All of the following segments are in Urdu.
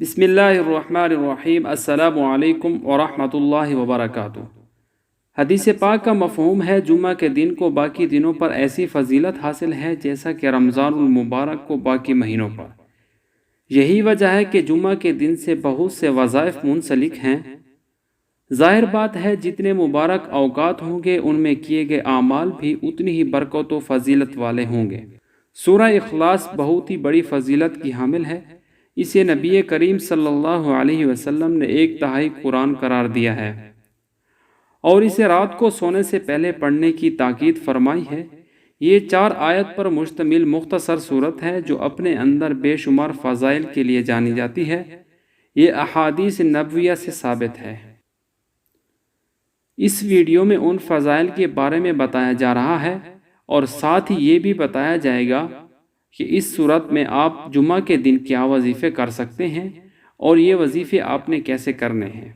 بسم اللہ الرحمن الرحیم۔ السلام علیکم ورحمۃ اللہ وبرکاتہ۔ حدیث پاک کا مفہوم ہے جمعہ کے دن کو باقی دنوں پر ایسی فضیلت حاصل ہے جیسا کہ رمضان المبارک کو باقی مہینوں پر۔ یہی وجہ ہے کہ جمعہ کے دن سے بہت سے وظائف منسلک ہیں۔ ظاہر بات ہے جتنے مبارک اوقات ہوں گے ان میں کیے گئے اعمال بھی اتنی ہی برکت و فضیلت والے ہوں گے۔ سورہ اخلاص بہت ہی بڑی فضیلت کی حامل ہے۔ اسے نبی کریم صلی اللہ علیہ وسلم نے 1/3 قرآن قرار دیا ہے اور اسے رات کو سونے سے پہلے پڑھنے کی تاکید فرمائی ہے۔ یہ 4 آیت پر مشتمل مختصر صورت ہے جو اپنے اندر بے شمار فضائل کے لیے جانی جاتی ہے۔ یہ احادیث نبویہ سے ثابت ہے۔ اس ویڈیو میں ان فضائل کے بارے میں بتایا جا رہا ہے اور ساتھ ہی یہ بھی بتایا جائے گا کہ اس صورت میں آپ جمعہ کے دن کیا وظیفے کر سکتے ہیں اور یہ وظیفے آپ نے کیسے کرنے ہیں۔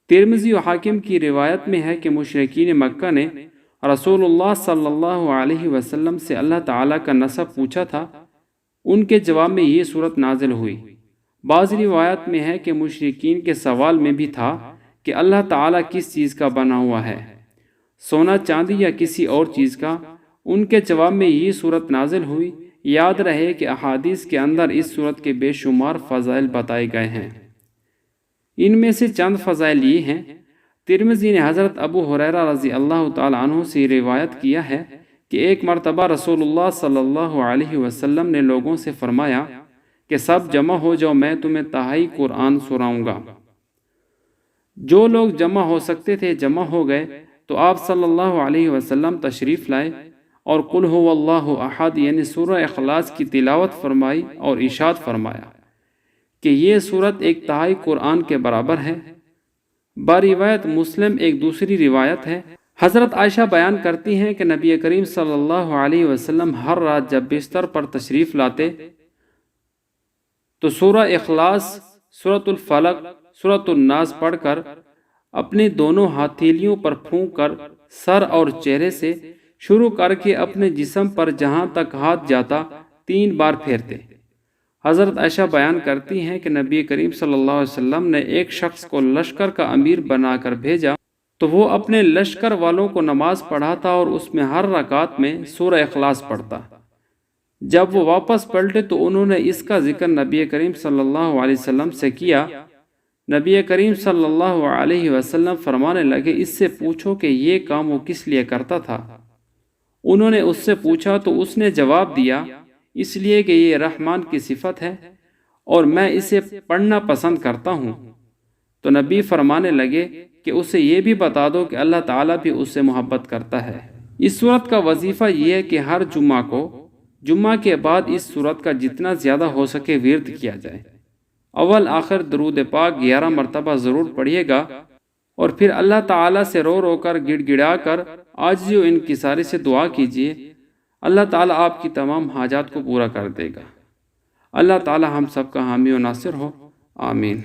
ترمذی و حاکم کی روایت میں ہے کہ مشرکین مکہ نے رسول اللہ صلی اللہ علیہ وسلم سے اللہ تعالیٰ کا نسب پوچھا تھا۔ ان کے جواب میں یہ صورت نازل ہوئی۔ بعض روایت میں ہے کہ مشرکین کے سوال میں بھی تھا کہ اللہ تعالیٰ کس چیز کا بنا ہوا ہے، سونا چاندی یا کسی اور چیز کا۔ ان کے جواب میں یہ صورت نازل ہوئی۔ یاد رہے کہ احادیث کے اندر اس صورت کے بے شمار فضائل بتائے گئے ہیں۔ ان میں سے چند فضائل یہ ہیں۔ ترمذی نے حضرت ابو ہریرہ رضی اللہ تعالیٰ عنہ سے روایت کیا ہے کہ ایک مرتبہ رسول اللہ صلی اللہ علیہ وسلم نے لوگوں سے فرمایا کہ سب جمع ہو جاؤ، میں تمہیں تہائی قرآن سناؤں گا۔ جو لوگ جمع ہو سکتے تھے جمع ہو گئے تو آپ صلی اللہ علیہ وسلم تشریف لائے اور قل هو اللہ احد یعنی سورہ اخلاص کی تلاوت فرمائی اور ارشاد فرمایا کہ یہ سورت 1/3 قرآن کے برابر ہے۔ بروایت مسلم ایک دوسری روایت ہے۔ حضرت عائشہ بیان کرتی ہیں کہ نبی کریم صلی اللہ علیہ وسلم ہر رات جب بستر پر تشریف لاتے تو سورہ اخلاص، سورۃ الفلق، سورۃ الناس پڑھ کر اپنے دونوں ہتھیلیوں پر پھونک کر سر اور چہرے سے شروع کر کے اپنے جسم پر جہاں تک ہاتھ جاتا 3 بار پھیرتے۔ حضرت عائشہ بیان کرتی ہیں کہ نبی کریم صلی اللہ علیہ وسلم نے ایک شخص کو لشکر کا امیر بنا کر بھیجا تو وہ اپنے لشکر والوں کو نماز پڑھاتا اور اس میں ہر رکعت میں سورہ اخلاص پڑھتا۔ جب وہ واپس پلٹے تو انہوں نے اس کا ذکر نبی کریم صلی اللہ علیہ وسلم سے کیا۔ نبی کریم صلی اللہ علیہ وسلم فرمانے لگے اس سے پوچھو کہ یہ کام وہ کس لیے کرتا تھا۔ انہوں نے اس سے پوچھا تو اس نے جواب دیا اس لیے کہ یہ رحمان کی صفت ہے اور میں اسے پڑھنا پسند کرتا ہوں۔ تو نبی فرمانے لگے کہ اسے یہ بھی بتا دو کہ اللہ تعالیٰ بھی اس سے محبت کرتا ہے۔ اس صورت کا وظیفہ یہ ہے کہ ہر جمعہ کو جمعہ کے بعد اس صورت کا جتنا زیادہ ہو سکے ورد کیا جائے۔ اول آخر درود پاک 11 مرتبہ ضرور پڑھیے گا اور پھر اللہ تعالیٰ سے رو رو کر گڑ گڑا کر عاجزی و انکساری سے دعا کیجیے۔ اللہ تعالیٰ آپ کی تمام حاجات کو پورا کر دے گا۔ اللہ تعالیٰ ہم سب کا حامی و ناصر ہو، آمین۔